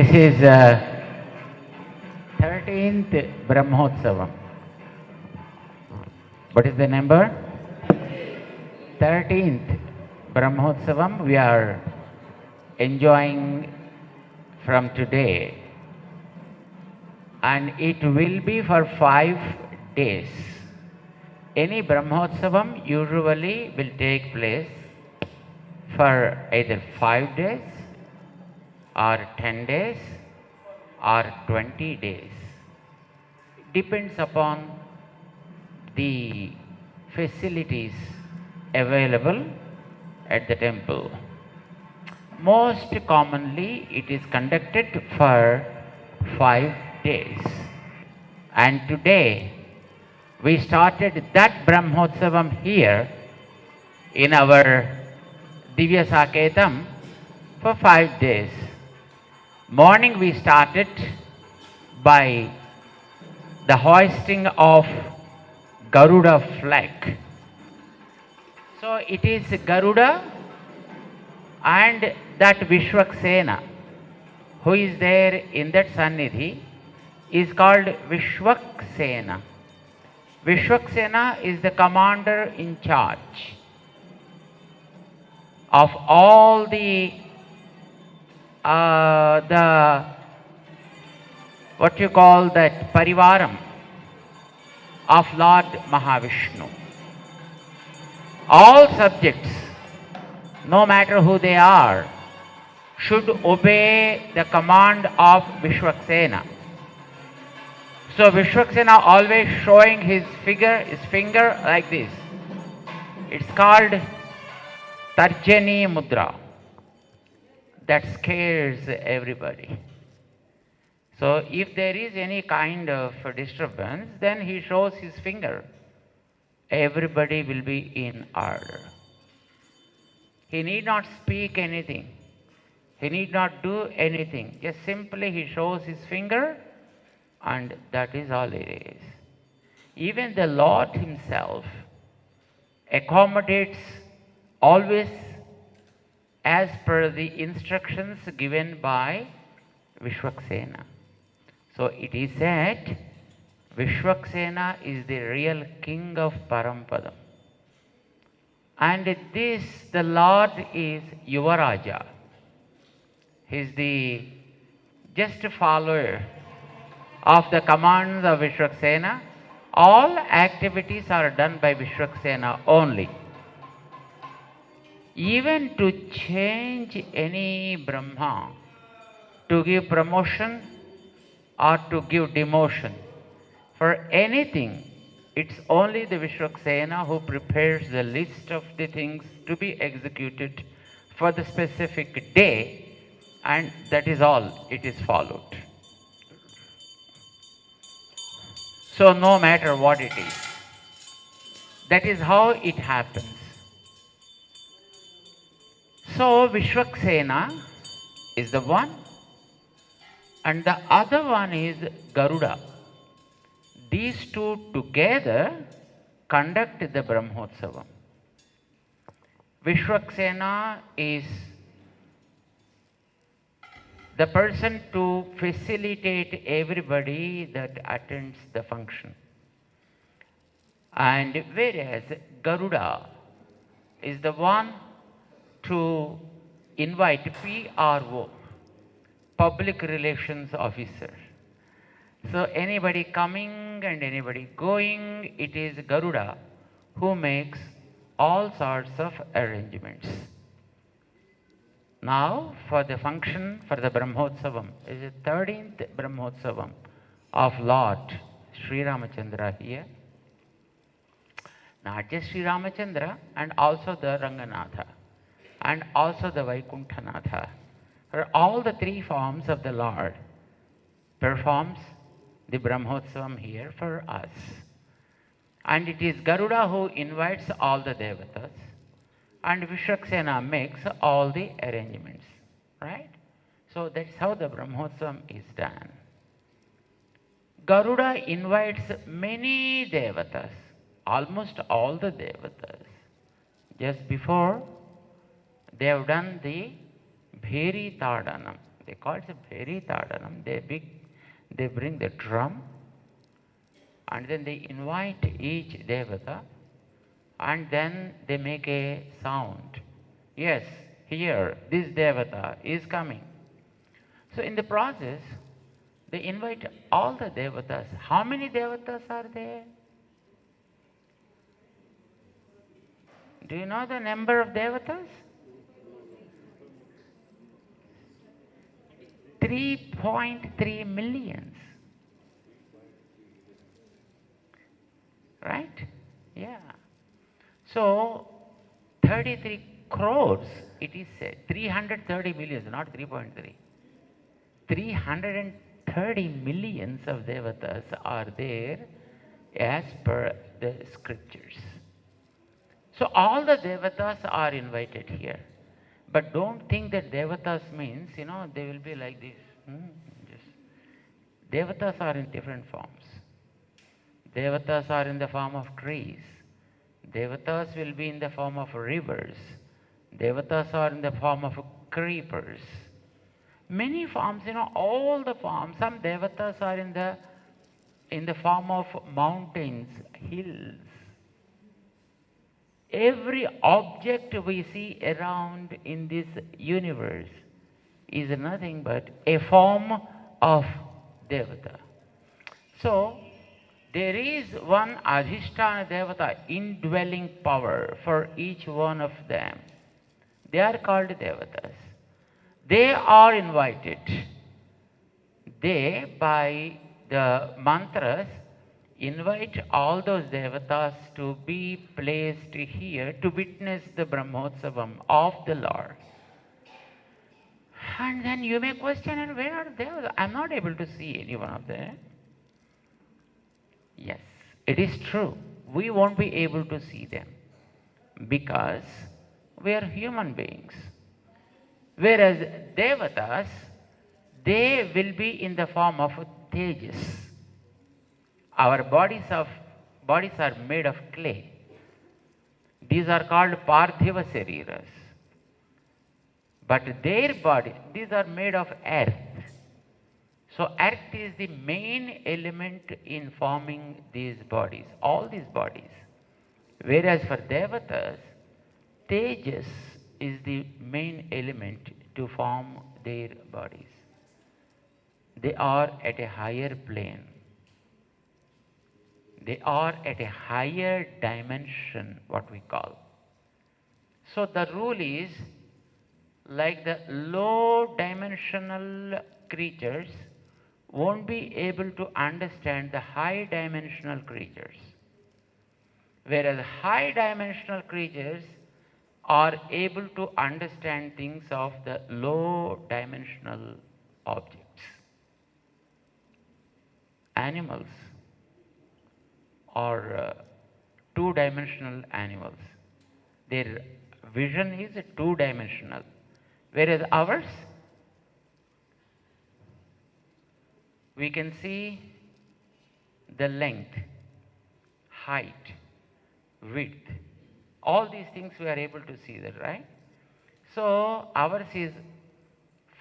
This is 13th Brahmotsavam. What is the number? 13th Brahmotsavam we are enjoying from today, and it will be for 5 days. Any Brahmotsavam usually will take place for either 5 days or 10 days or 20 days. Depends upon the facilities available at the temple. Most commonly it is conducted for 5 days. And today we started that Brahmotsavam here in our Divya Saketam for 5 days. Morning we started by the hoisting of Garuda flag. So it is Garuda and that Vishwaksena who is there in that Sannidhi is called Vishwaksena. Vishwaksena is the commander in charge of all the what you call that Parivaram of Lord Mahavishnu. All subjects, no matter who they are, should obey the command of Vishwaksena. So Vishwaksena always showing his finger like this. It's called Tarjani Mudra. That scares everybody. So if there is any kind of disturbance, then he shows his finger. Everybody will be in order. He need not speak anything. He need not do anything. Just simply he shows his finger, and that is all it is. Even the Lord himself accommodates always as per the instructions given by Vishwaksena. So it is said Vishwaksena is the real king of Parampadam. And this, the Lord is Yuvaraja. He is the just follower of the commands of Vishwaksena. All activities are done by Vishwaksena only. Even to change any Brahma, to give promotion or to give demotion, for anything, it's only the Vishwaksena who prepares the list of the things to be executed for the specific day, and that is all, it is followed. So no matter what it is, that is how it happens. So Vishwaksena is the one, and the other one is Garuda. These two together conduct the Brahmotsavam. Vishwaksena is the person to facilitate everybody that attends the function. And whereas Garuda is the one to invite PRO, Public Relations Officer. So anybody coming and anybody going, it is Garuda who makes all sorts of arrangements. Now for the function for the Brahmotsavam, is the 13th Brahmotsavam of Lord Sri Ramachandra here. Not just Sri Ramachandra, and also the Ranganatha, and also the Vaikunthanatha. For all the 3 forms of the Lord performs the Brahmotsavam here for us. And it is Garuda who invites all the Devatas, and Vishwaksena makes all the arrangements, right? So that's how the Brahmotsavam is done. Garuda invites many Devatas, almost all the Devatas. Just before, they have done the Bheri Tadanam. They call it a very tadanam. They bring the drum and then they invite each devata and then they make a sound. Yes, here, this devata is coming. So in the process, they invite all the devatas. How many devatas are there? Do you know the number of devatas? 3.3 millions. Right? Yeah. So, 33 crores, it is said. 330 millions, not 3.3. 330 millions of devatas are there as per the scriptures. So all the devatas are invited here. But don't think that devatas means, they will be like this. Just devatas are in different forms. Devatas are in the form of trees. Devatas will be in the form of rivers. Devatas are in the form of creepers. Many forms, all the forms. Some devatas are in the form of mountains, hills. Every object we see around in this universe is nothing but a form of devata. So, there is one Adhisthana Devata, indwelling power for each one of them. They are called Devatas. They are invited. They, by the mantras, invite all those devatas to be placed here to witness the Brahmotsavam of the Lord. And then you may question, and where are they? I'm not able to see any one of them. Yes, it is true. We won't be able to see them because we are human beings. Whereas devatas, they will be in the form of tejas. Our bodies are made of clay. These are called parthiva sariras. But their body, these are made of earth. So earth is the main element in forming these bodies, all these bodies. Whereas for devatas, tejas is the main element to form their bodies. They are at a higher plane. They are at a higher dimension, what we call. So the rule is, like the low dimensional creatures won't be able to understand the high dimensional creatures. Whereas high dimensional creatures are able to understand things of the low dimensional objects. Animals are two-dimensional animals. Their vision is two-dimensional. Whereas ours, we can see the length, height, width. All these things we are able to see that, right? So ours is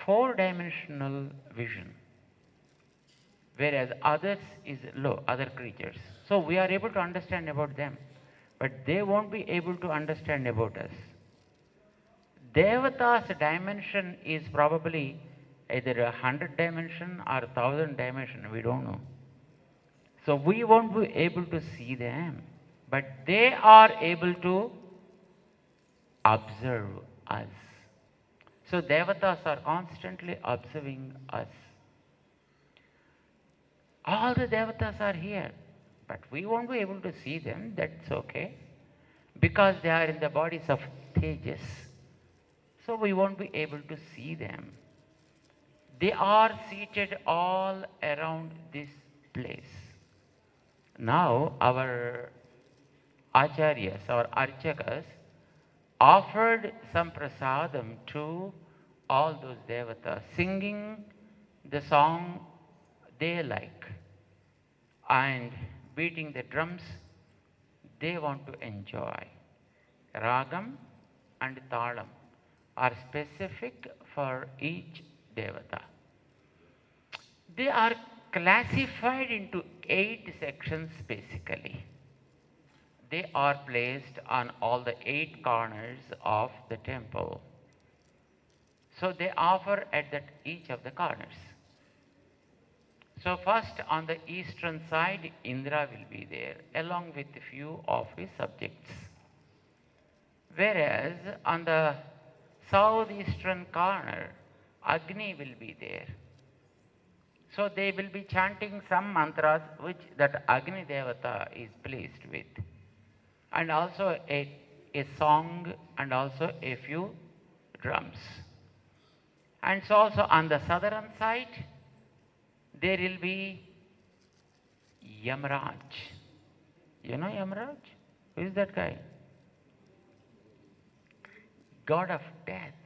four-dimensional vision, whereas others is low, other creatures. So we are able to understand about them, but they won't be able to understand about us. Devata's dimension is probably either 100 dimension or 1000 dimension, we don't know. So we won't be able to see them, but they are able to observe us. So devatas are constantly observing us. All the devatas are here, but we won't be able to see them, that's okay, because they are in the bodies of tejas. So we won't be able to see them. They are seated all around this place. Now our acharyas, our archakas, offered some prasadam to all those devatas, singing the song they like and beating the drums they want to enjoy. Ragam and talam are specific for each Devata. They are classified into 8 sections basically. They are placed on all the 8 corners of the temple. So they offer at each of the corners. So first on the eastern side, Indra will be there along with a few of his subjects. Whereas on the southeastern corner, Agni will be there. So they will be chanting some mantras which that Agni Devata is pleased with. And also a song and also a few drums. And so also on the southern side, there will be Yamaraj. You know Yamaraj? Who is that guy? God of death.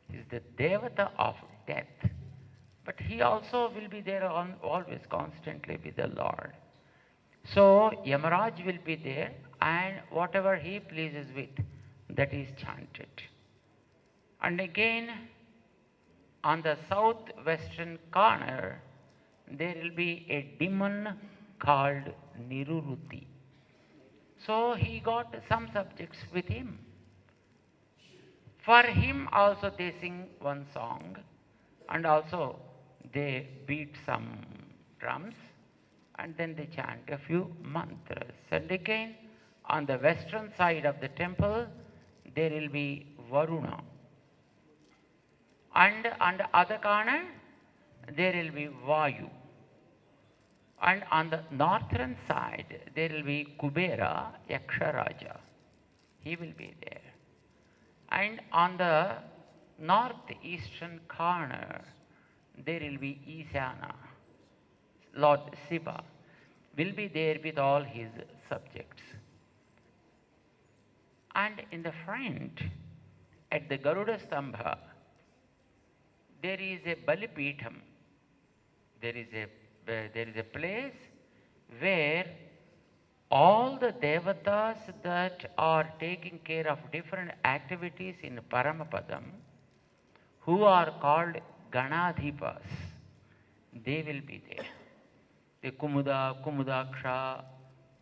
He is the Devata of death. But he also will be there always constantly with the Lord. So Yamaraj will be there, and whatever he pleases with, that is chanted. And again, on the southwestern corner, there will be a demon called Niruruti. So he got some subjects with him. For him also they sing one song, and also they beat some drums, and then they chant a few mantras. And again, on the western side of the temple, there will be Varuna. And on the other corner, there will be Vayu. And on the northern side, there will be Kubera Yaksharaja. He will be there. And on the northeastern corner, there will be Isana. Lord Shiva will be there with all his subjects. And in the front, at the Garuda Stambha, there is a Balipitham. There is a place where all the devatas that are taking care of different activities in Paramapadam, who are called Ganadhipas, they will be there. The Kumuda, Kumudaksha,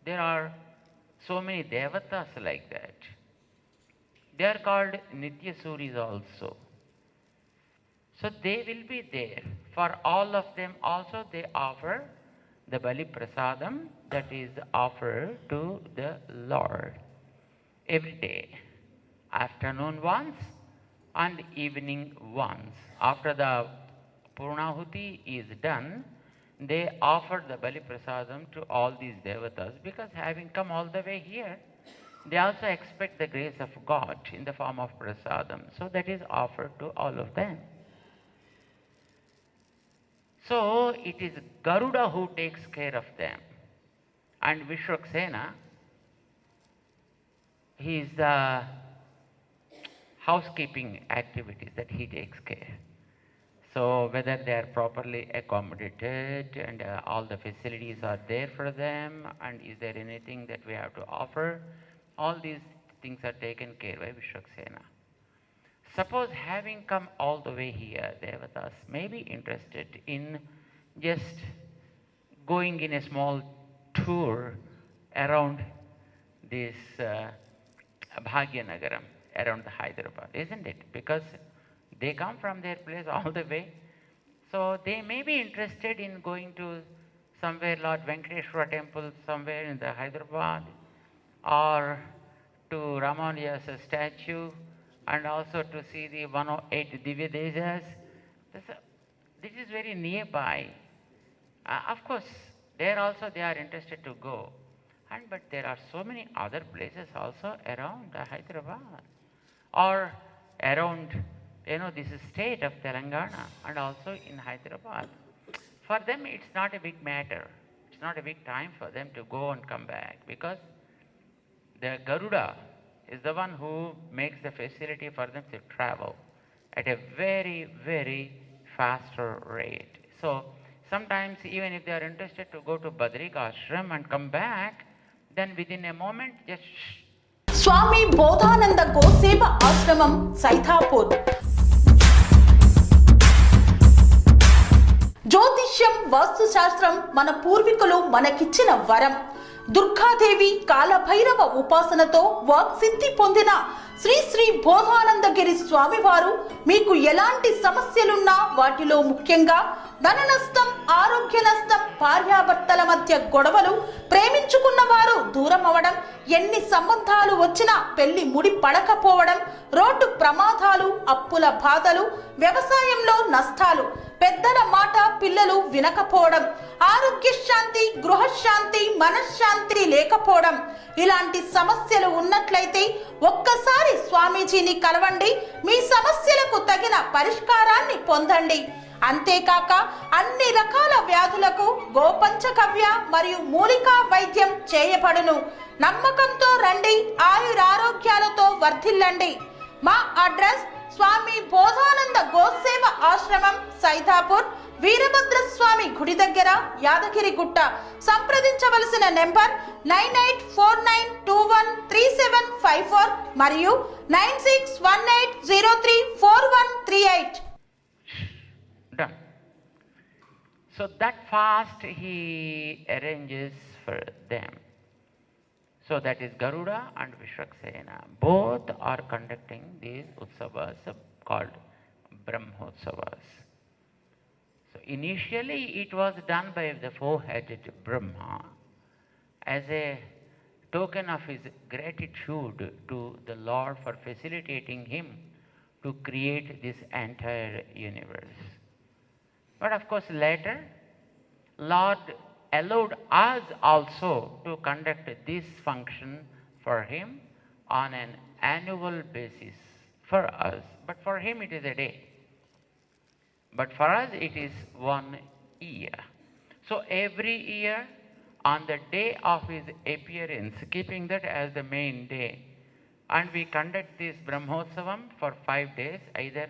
there are so many devatas like that. They are called Nityasuris also. So they will be there. For all of them also they offer the Bali Prasadam that is offered to the Lord every day. Afternoon once and evening once. After the Purnahuti is done, they offer the Bali Prasadam to all these devatas, because having come all the way here, they also expect the grace of God in the form of Prasadam. So that is offered to all of them. So it is Garuda who takes care of them. And Vishwaksena, he is the housekeeping activities that he takes care. So whether they are properly accommodated and all the facilities are there for them, and is there anything that we have to offer, all these things are taken care by Vishwaksena. Suppose having come all the way here, devatas may be interested in just going in a small tour around this Bhagyanagaram, around the Hyderabad, isn't it? Because they come from their place all the way. So they may be interested in going to somewhere Lord Venkateshwara temple somewhere in the Hyderabad, or to Ramanuja's statue, and also to see the 108 Divya Dejas. This is very nearby. Of course, there also they are interested to go. But there are so many other places also around Hyderabad, or around, this state of Telangana, and also in Hyderabad. For them, it's not a big matter. It's not a big time for them to go and come back, because the Garuda is the one who makes the facility for them to travel at a very, very faster rate. So sometimes even if they are interested to go to Badrika Ashram and come back, then within a moment just స్వామి బోధానంద గోసేవ ఆశ్రమం సైథాపూర్. జ్యోతిష్యం, వాస్తుశాస్త్రం మన పూర్వీకులు మనకిచ్చిన వరం. దుర్గాదేవి, కాలభైరవ ఉపాసనతో వాక్సిద్ధి పొందిన శ్రీ శ్రీ బోధానందగిరి స్వామివారు మీకు ఎలాంటి సమస్యలున్నా, వాటిలో ముఖ్యంగా ధన నష్టం, ఆరోగ్య నష్టం, భార్యాభర్తల మధ్య గొడవలు, ప్రేమించుకున్న వారు దూరం అవడం, ఎన్ని సంబంధాలు వచ్చినా పెళ్లి ముడి పడకపోవడం, రోడ్డు ప్రమాదాలు, అప్పుల బాధలు, వ్యవసాయంలో నష్టాలు, పెద్దల మాట పిల్లలు వినకపోవడం, ఆరోగ్య శాంతి, గృహశాంతి, మనశ్శాంతి లేకపోవడం, ఇలాంటి సమస్యలు ఉన్నట్లయితే ఒక్కసారి స్వామీజీని కలవండి. మీ సమస్యలకు తగిన పరిష్కారాన్ని పొందండి. అంతేకాక అన్ని రకాల వ్యాధులకు గోపంచకవ్య మరియు మూలికా వైద్యం చేయబడును. నమ్మకంతో రండి, ఆయురారోగ్యాలతో వర్ధిల్లండి. మా అడ్రస్ స్వామి బోధానంద గోసేవ ఆశ్రమం, సైదాపూర్, వీరభద్రస్వామి గుడి దగ్గర, యాదగిరిగుట్ట. సంప్రదించవలసిన నెంబర్ 9849213754 మరియు 9618034138. Done. So that fast he arranges for them. So that is Garuda and Vishwaksena. Both are conducting these utsavas called Brahmotsavas. So initially it was done by the four-headed Brahma as a token of his gratitude to the Lord for facilitating him to create this entire universe. But of course later, Lord allowed us also to conduct this function for him on an annual basis for us. But for him it is a day. But for us it is 1 year. So every year on the day of his appearance, keeping that as the main day, and we conduct this Brahmotsavam for 5 days, either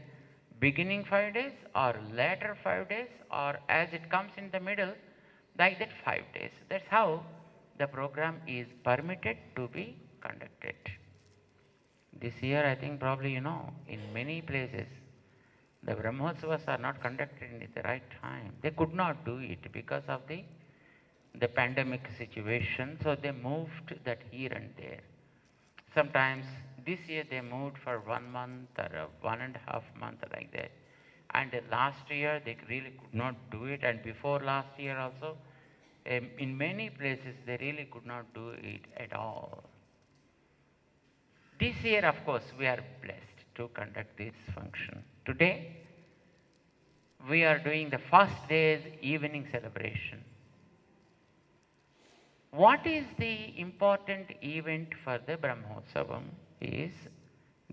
beginning 5 days or later 5 days, or as it comes in the middle, like that 5 days. That's how the program is permitted to be conducted. This year I think probably you know, in many places the Brahmotsavas are not conducted at the right time. They could not do it because of the pandemic situation, so they moved that here and there. Sometimes this year they moved for 1 month or 1.5 months like that. And last year they really could not do it, and before last year also, in many places they really could not do it at all. This year, of course, we are blessed to conduct this function. Today, we are doing the first day's evening celebration. What is the important event for the Brahmotsavam is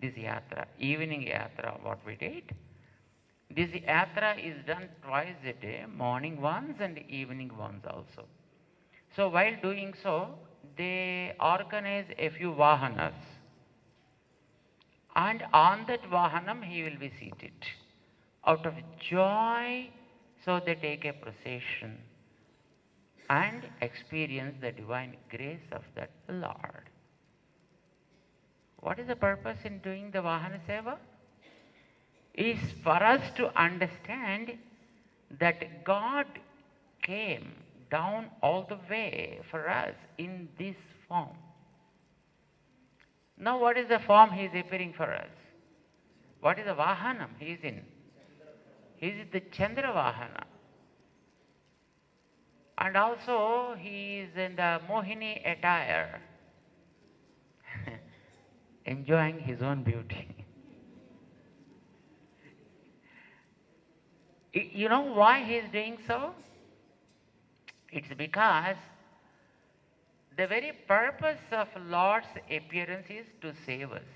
this yatra, evening yatra, what we did. This yatra is done twice a day, morning once and evening once also. So while doing so, they organize a few vahanas. And on that vahanam he will be seated. Out of joy, so they take a procession and experience the divine grace of that Lord. What is the purpose in doing the Vahana Seva? Is for us to understand that God came down all the way for us in this form. Now what is the form he is appearing for us? What is the Vahanam he is in? He is the Chandra Vahana. And also he is in the Mohini attire, enjoying his own beauty. You know why he is doing so? It's because the very purpose of Lord's appearance is to save us,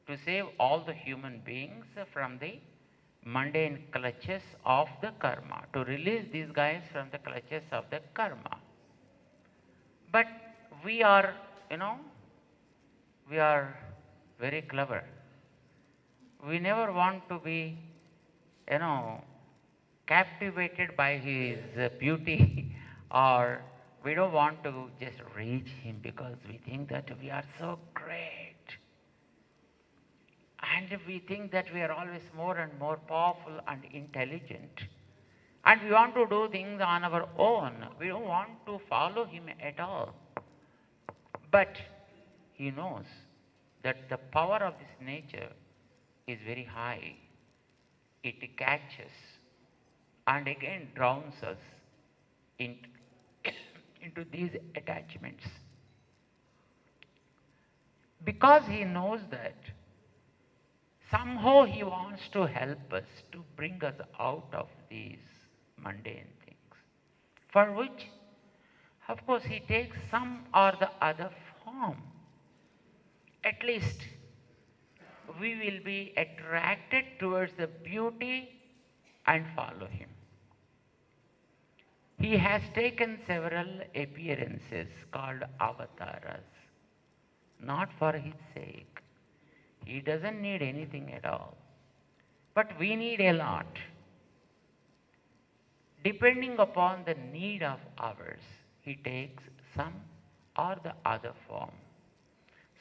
to save all the human beings from the mundane clutches of the karma, to release these guys from the clutches of the karma. But we are, we are very clever. We never want to be, captivated by his beauty, or we don't want to just reach him because we think that we are so great. And we think that we are always more and more powerful and intelligent. And we want to do things on our own. We don't want to follow him at all. But he knows that the power of this nature is very high. It catches and again drowns us into, into these attachments. Because he knows that somehow he wants to help us, to bring us out of these mundane things, for which, of course, he takes some or the other form. At least we will be attracted towards the beauty and follow him. He has taken several appearances called avatars, not for his sake. He doesn't need anything at all. But we need a lot. Depending upon the need of ours, he takes some or the other form.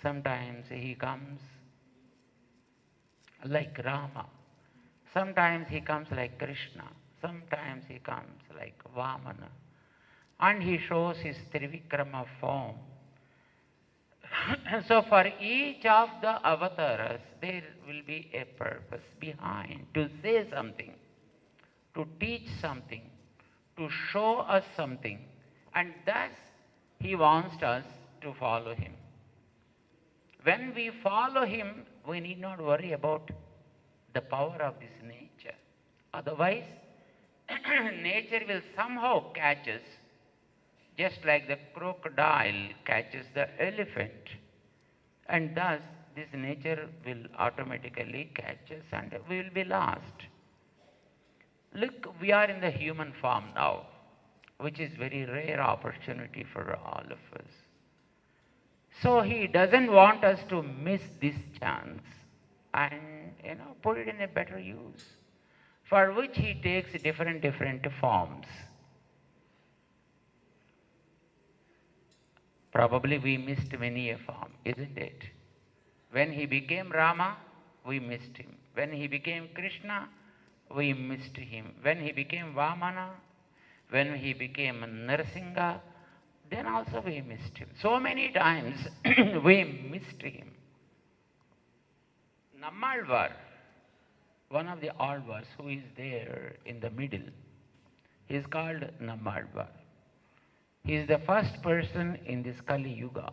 Sometimes he comes like Rama. Sometimes he comes like Krishna. Sometimes he comes like Vamana. And he shows his Trivikrama form. So for each of the avatars, there will be a purpose behind, to say something, to teach something, to show us something. And thus, he wants us to follow him. When we follow him, we need not worry about the power of this nature. Otherwise, nature will somehow catch us, just like the crocodile catches the elephant. And thus, this nature will automatically catch us and we will be lost. Look, we are in the human form now, which is very rare opportunity for all of us. So he doesn't want us to miss this chance and put it in a better use, for which he takes different forms. Probably we missed many a form, isn't it? When he became Rama, we missed him. When he became Krishna, we missed him. When he became Vamana, when he became Narsingha, then also we missed him. So many times we missed him. Nammalvar, one of the Alvars who is there in the middle, he is called Nammalvar. He is the first person in this Kali Yuga.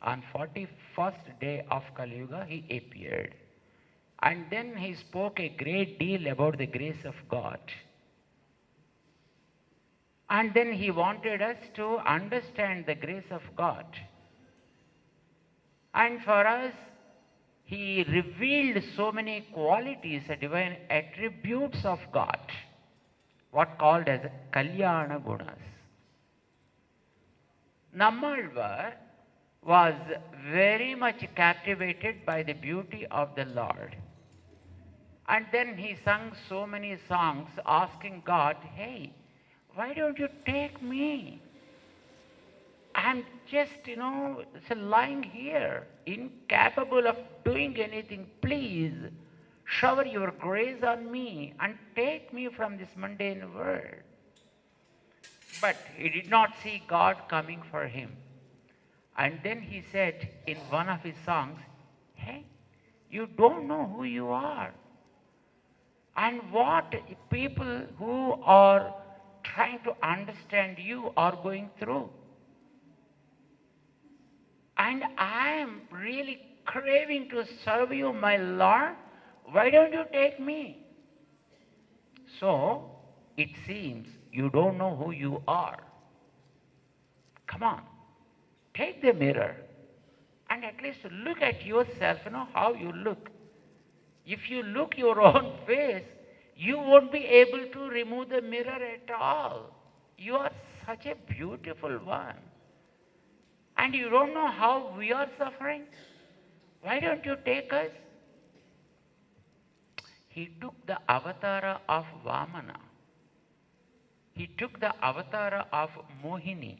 On 41st day of Kali Yuga, he appeared. And then he spoke a great deal about the grace of God. And then he wanted us to understand the grace of God. And for us, he revealed so many qualities, divine attributes of God, what called as Kalyana Gunas. Nammalvar was very much captivated by the beauty of the Lord. And then he sung so many songs asking God, hey, why don't you take me? I'm just, lying here, incapable of doing anything. Please shower your grace on me and take me from this mundane world. But he did not see God coming for him. And then he said in one of his songs, hey, you don't know who you are and what people who are trying to understand you are going through. And I am really craving to serve you, my Lord. Why don't you take me? So, it seems you don't know who you are. Come on, take the mirror and at least look at yourself, how you look. If you look your own face, you won't be able to remove the mirror at all. You are such a beautiful one. And you don't know how we are suffering? Why don't you take us? He took the avatar of Vamana. He took the avatar of Mohini.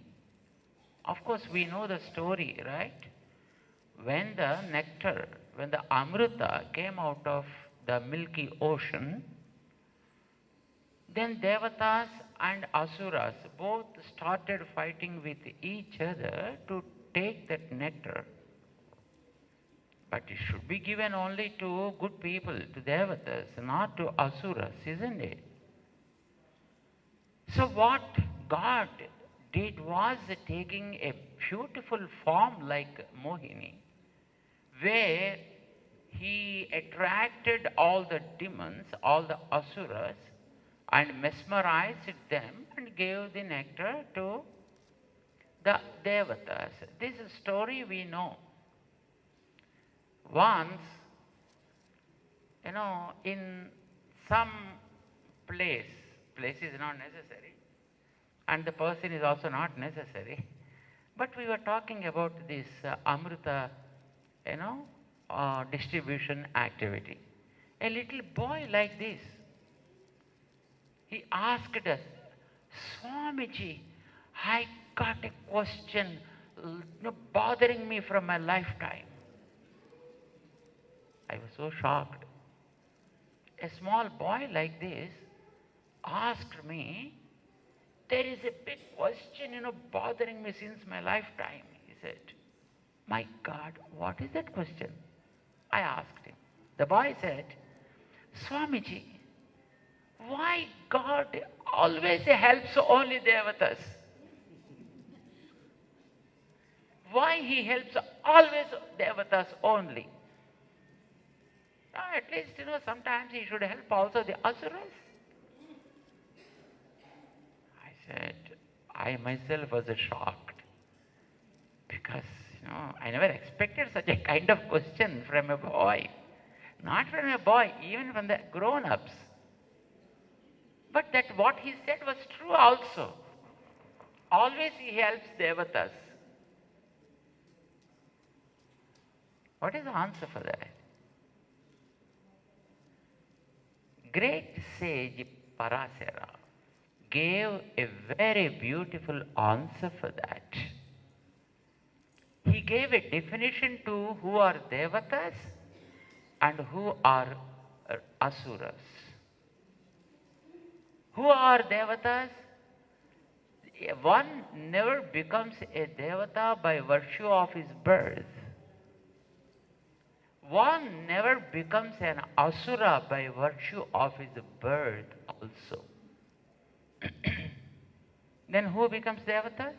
Of course, we know the story, right? When the nectar, when the Amrita came out of the milky ocean, Then Devatas and Asuras both started fighting with each other to take that nectar. But it should be given only to good people, to Devatas, not to Asuras, isn't it? So what God did was taking a beautiful form like Mohini, where he attracted all the demons, all the Asuras, and mesmerized them and gave the nectar to the Devatas. This story we know. Once, in some place is not necessary, and the person is also not necessary, but we were talking about this Amrita, distribution activity. A little boy like this, he asked us, Swamiji, I got a question bothering me from my lifetime. I was so shocked. A small boy like this asked me, there is a big question, bothering me since my lifetime. He said, my God, what is that question? I asked him. The boy said, Swamiji, why God always helps only Devatas? Why he helps always Devatas only? At least, sometimes he should help also the Asuras. I said, I myself was shocked because, I never expected such a kind of question from a boy. Not from a boy, even from the grown-ups. But that what he said was true also. Always he helps Devatas. What is the answer for that? Great sage Parasara gave a very beautiful answer for that. He gave a definition to who are Devatas and who are Asuras. Who are Devatas? One never becomes a Devata by virtue of his birth. One never becomes an Asura by virtue of his birth also. Then who becomes Devatas?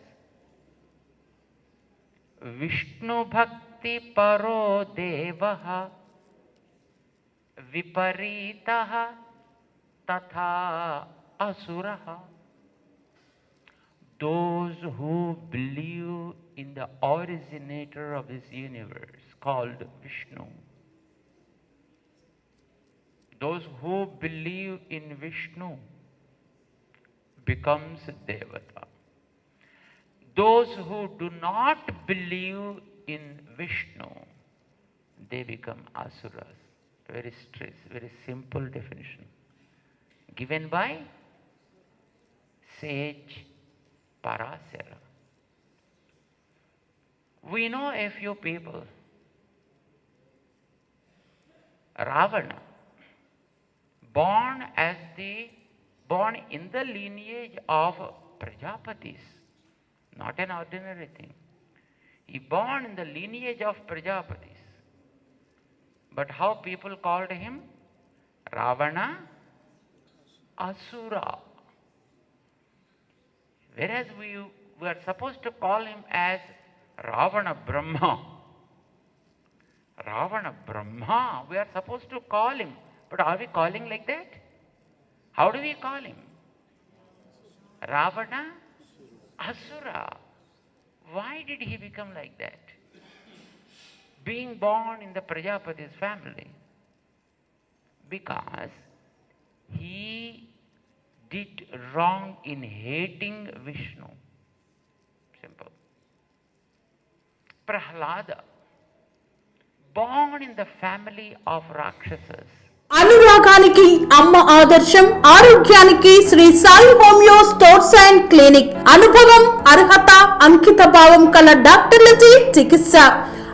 Vishnu Bhakti Paro Devaha Viparitaha Tatha Asuraha. Those who believe in the originator of this universe called Vishnu. Those who believe in Vishnu becomes Devata. Those who do not believe in Vishnu, they become Asuras. Very straight, very simple definition given by sage Parasara. We know a few people. Ravana, born in the lineage of Prajapatis, not an ordinary thing. He born in the lineage of Prajapatis. But how people called him? Ravana Asura. Whereas we were supposed to call him as Ravana Brahma. Ravana Brahma, we are supposed to call him. But are we calling like that? How do we call him? Ravana Asura. Why did he become like that? Being born in the Prajapati's family. Because he did wrong in hating Vishnu. Simple. Prahlada, born in the family of Rakshasas. అనురాగానికి అమ్మ ఆదర్శం, ఆరోగ్యానికి Shri Sai homeo stores and clinic. అనుభవం, అర్హత, అంకిత భావం కల డాక్టర్లచే చికిత్స.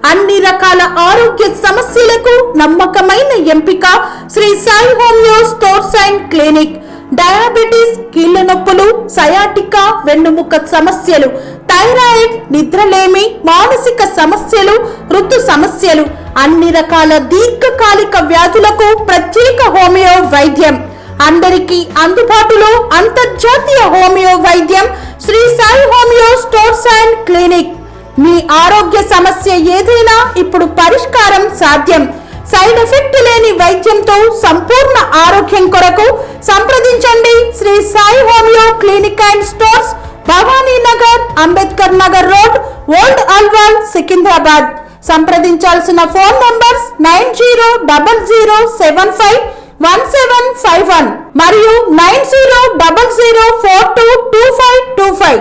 అన్ని రకాల ఆరోగ్య సమస్యలకు నమ్మకమైన ఎంపిక Shri Sai homeo stores and clinic. Diabetes, కీళ్ల నొప్పులు, సయాటికా, వెన్నుముక్క సమస్యలు, థైరాయిడ్, నిద్రలేమి, మానసిక సమస్యలు, ఋతు సమస్యలు, అన్ని రకాల దీర్ఘకాలిక వ్యాధులకు ప్రత్యేక హోమియో వైద్యం. అందరికీ అందుబాటులో అంతర్జాతీయ హోమియో వైద్యం Shri Sai homeo stores and clinic. మీ ఆరోగ్య సమస్య ఏదైనా ఇప్పుడు పరిష్కారం సాధ్యం. సైడ్ ఎఫెక్ట్ లేని వైద్యంతో సంపూర్ణ ఆరోగ్యం కొరకు సంప్రదించండి Shri Sai homeo clinic and stores, Bhavani Nagar, Ambedkar Nagar road, old Alwal, Secunderabad. సంప్రదించాల్సిన ఫోన్ నంబర్స్ 9000751751 మరియు 9000422525.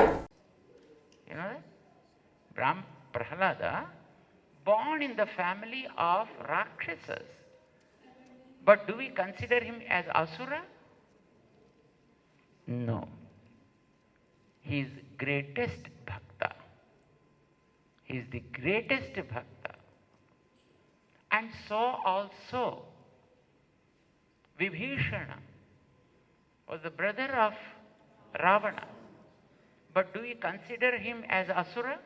Prahlada, born in the family of Rakshasas. But do we consider him as Asura? No. He is greatest Bhakta. He is the greatest Bhakta. And so also Vibhishana was the brother of Ravana. But do we consider him as Asura?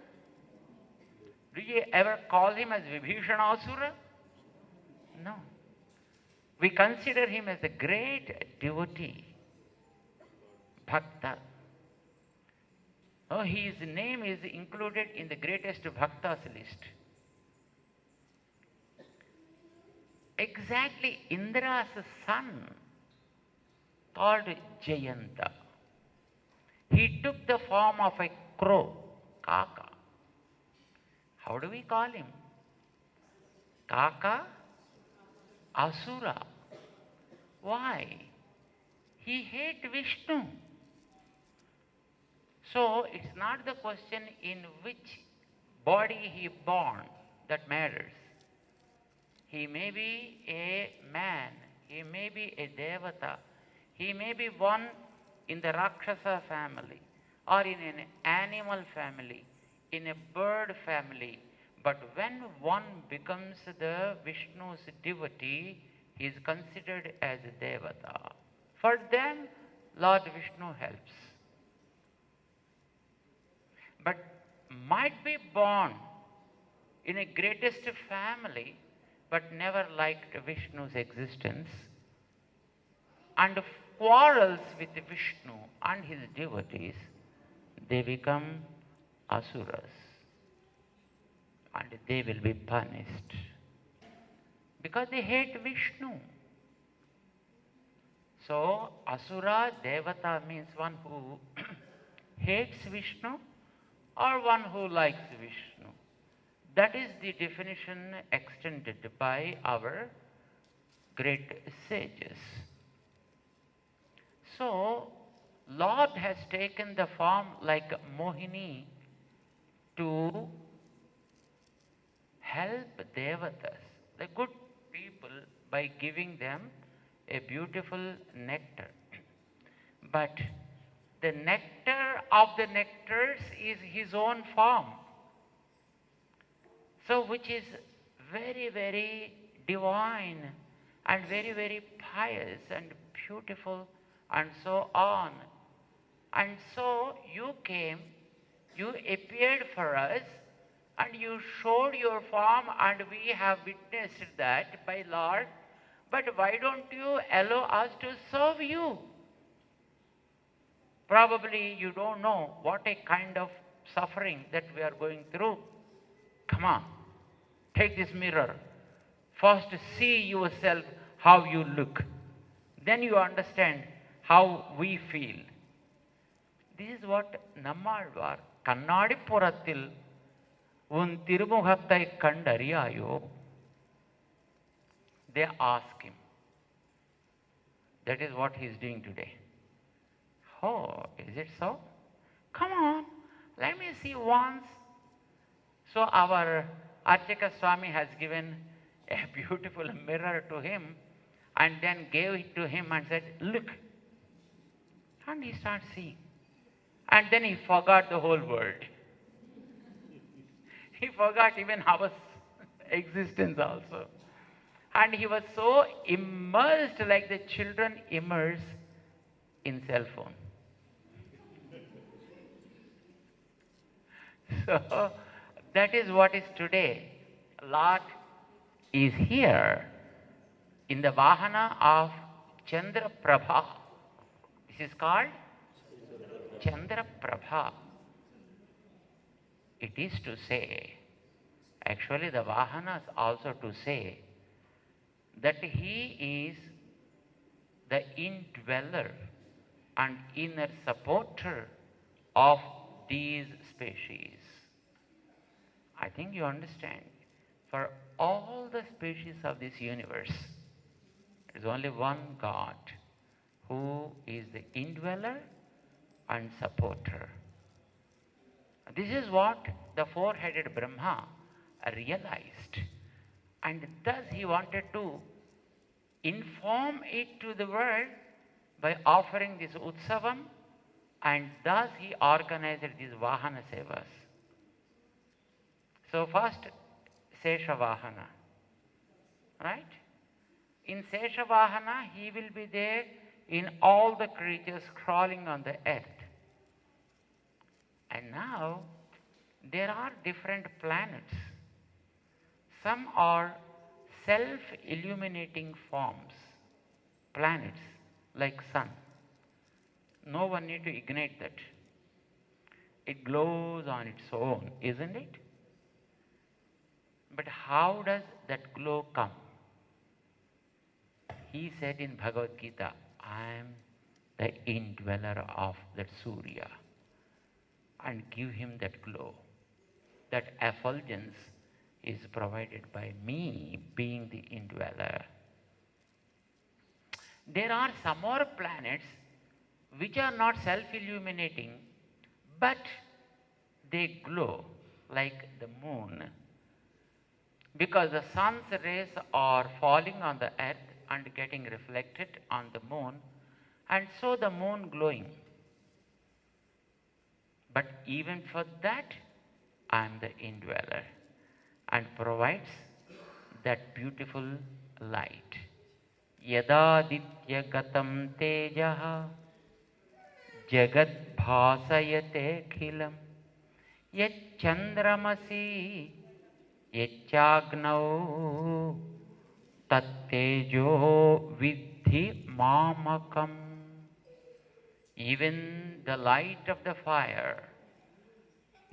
Do you ever call him as Vibhishana Asura? No. We consider him as a great devotee, Bhakta. Oh, his name is included in the greatest Bhaktas list. Exactly Indra's son, called Jayanta. He took the form of a crow, Kaka. How do we call him? Kaka Asura. Why? He hates Vishnu. So it's not the question in which body he born that matters. He may be a man, he may be a devata, he may be one in the Rakshasa family or in an animal family, in a bird family, but when one becomes the Vishnu's devotee, he is considered as a devata. For them, Lord Vishnu helps. But might be born in a greatest family, but never liked Vishnu's existence, and quarrels with Vishnu and his devotees, they become Asuras, and they will be punished because they hate Vishnu. So Asura, Devata means one who hates Vishnu or one who likes Vishnu. That is the definition extended by our great sages. So Lord has taken the form like Mohini to help devatas, the good people, by giving them a beautiful nectar. But the nectar of the nectars is his own form. So which is very, very divine and very, very pious and beautiful and so on. And so you came, you appeared for us, and you showed your form, and we have witnessed that by Lord. But why don't you allow us to serve you? Probably you don't know what a kind of suffering that we are going through. Come on, take this mirror. First see yourself how you look. Then you understand how we feel. This is what Nammalvar, Kannadi Purathil, Un Tirumugattai Kandariyayo. They ask him. That is what he is doing today. Oh, is it so? Come on, let me see once. So our Archaka Swami has given a beautiful mirror to him and then gave it to him and said, look. And he starts seeing. And then he forgot the whole world. He forgot even our existence also. And he was so immersed like the children immerse in cell phone. So that is what is today. Lord is here in the Vahana of Chandra Prabha. This is called Chandra Prabha. It is to say, actually the Vahanas also to say that he is the indweller and inner supporter of these species. I think you understand. For all the species of this universe, there is only one God who is the indweller and supporter. This is what the four-headed Brahma realized. And thus he wanted to inform it to the world by offering this Utsavam, and thus he organized these Vahana Sevas. So first, Seshavahana, right? In Seshavahana, he will be there in all the creatures crawling on the earth. And now, there are different planets. Some are self-illuminating forms, planets like sun. No one need to ignite that. It glows on its own, isn't it? But how does that glow come? He said in Bhagavad Gita, I am the indweller of that Surya, and give him that glow. That effulgence is provided by me being the indweller. There are some more planets which are not self-illuminating, but they glow like the moon. Because the sun's rays are falling on the earth and getting reflected on the moon, and so the moon glowing. But even for that, I am the indweller and provides that beautiful light. Yadaditya gatam tejaha jagat bhasayate khilam yat chandramasi yachagnav tattejo vidhi mamakam. Even the light of the fire,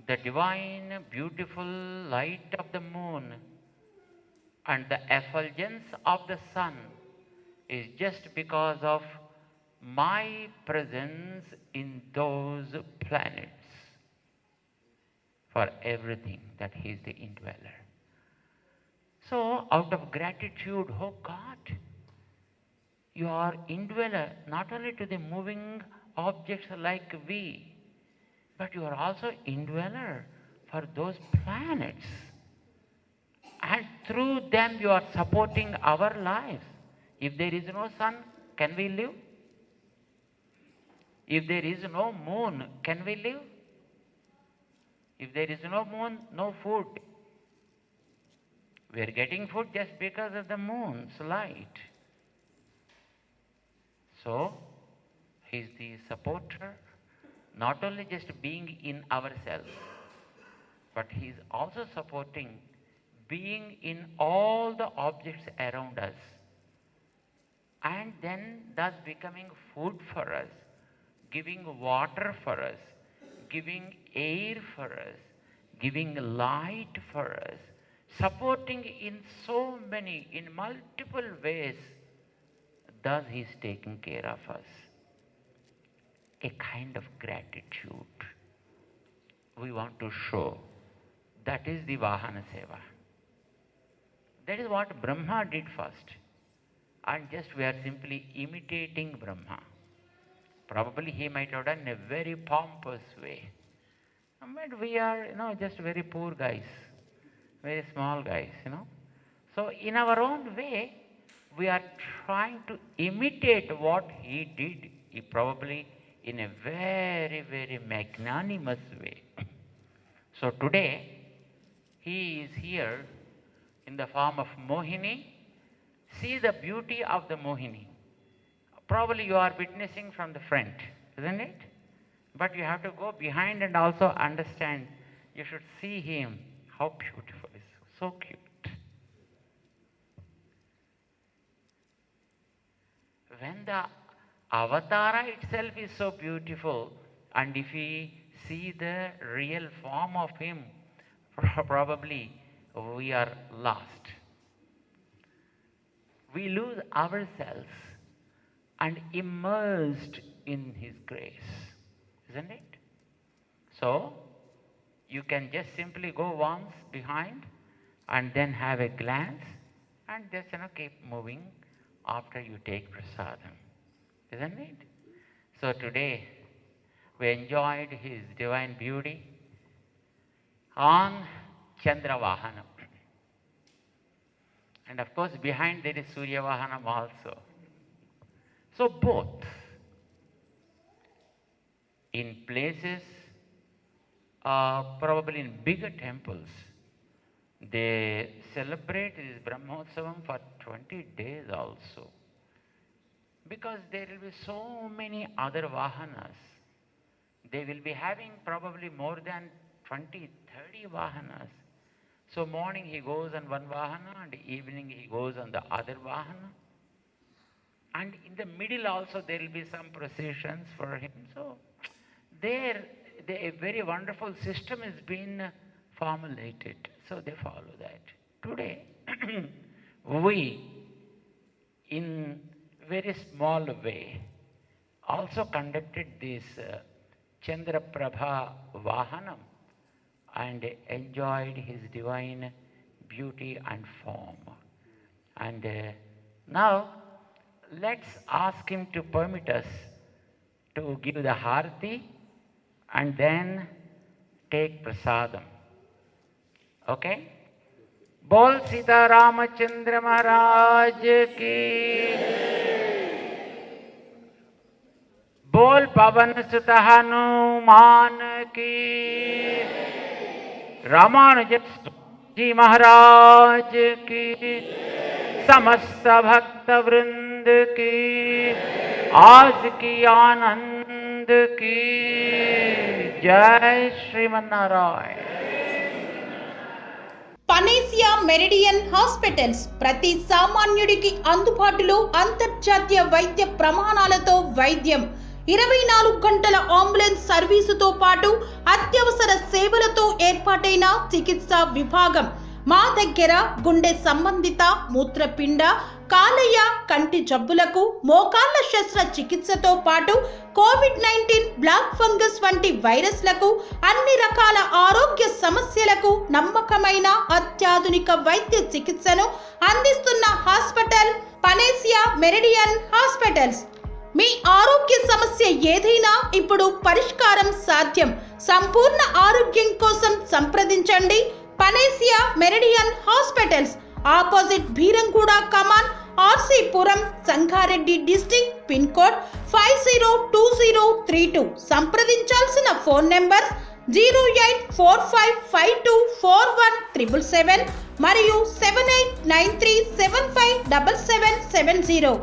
the divine beautiful light of the moon, and the effulgence of the sun is just because of my presence in those planets. For everything, that he is the indweller. So out of gratitude, oh God, you are indweller not only to the moving objects like we, but you are also indweller for those planets. And through them you are supporting our lives. If there is no sun, can we live? If there is no moon, can we live? If there is no moon, no food. We are getting food just because of the moon's light. So, he is the supporter, not only just being in ourselves, but he is also supporting being in all the objects around us, and then thus becoming food for us, giving water for us, giving air for us, giving light for us, supporting in so many, in multiple ways. Thus he is taking care of us. A kind of gratitude we want to show. That is the Vahana Seva. That is what Brahma did first. And just we are simply imitating Brahma. Probably he might have done in a very pompous way. But we are, just very poor guys, very small guys, So in our own way, we are trying to imitate what he did, probably in a very, very magnanimous way. So today, he is here in the form of Mohini. See the beauty of the Mohini. Probably you are witnessing from the front, isn't it? But you have to go behind and also understand. You should see him. How beautiful is so cute. When the avatara itself is so beautiful, and if we see the real form of him, probably we are lost. We lose ourselves and immersed in his grace, isn't it? So you can just simply go once behind and then have a glance and just keep moving after you take prasadam, isn't it? So today we enjoyed his divine beauty on Chandravahanam. And of course behind there is Suryavahanam also. So both in places, probably in bigger temples, they celebrate this Brahmotsavam for 20 days also. Because there will be so many other Vahanas. They will be having probably more than 20, 30 Vahanas. So morning he goes on one Vahana and evening he goes on the other Vahana. And in the middle also there will be some processions for him. So there a very wonderful system has been formulated. So they follow that. Today, we, in very small way, also conducted this Chandra Prabha Vahanam and enjoyed his divine beauty and form. And now, let's ask him to permit us to give the Harati and then take prasadam. Okay? Bol Sita Ramachandra Maharaj ki. Bol Pavan Sutta Hanuman ki. Ramanuja Ji Maharaj ki. Samasta Bhakta Vrind की आज की आनंद की जय Sriman Narayana. Panacea meridian hospitals ప్రతి సామాన్యుడికి అందుబాటులో అంతర్జాతీయ వైద్య ప్రమాణాలతో వైద్యం, 24 గంటల అంబులెన్స్ సర్వీసుతో పాటు అత్యవసర సేవలతో ఏర్పాటైన చికిత్సా విభాగం. మా దగ్గర గుండె సంబంధిత, మూత్రపిండ, కాలేయ, కంటి జబ్బులకు, మోకాళ్ల శస్త్ర చికిత్సతో పాటు కోవిడ్-19, బ్లాక్ ఫంగస్ వంటి వైరస్లకు, అన్ని రకాల ఆరోగ్య సమస్యలకు నమ్మకమైన అత్యాధునిక వైద్య చికిత్సను అందిస్తున్న హాస్పిటల్ పనేసియా మెరిడియన్ హాస్పిటల్స్. మీ ఆరోగ్య సమస్య ఏదైనా ఇప్పుడు పరిష్కారం సాధ్యం. సంపూర్ణ ఆరోగ్యం కోసం సంప్రదించండి panacea meridian hospitals, opposite Bheeramguda Kaman, RC Puram, Sangareddy district, pin code 502032. సంప్రదించాల్సిన ఫోన్ నెంబర్ 0845524177 మరియు 7893757770.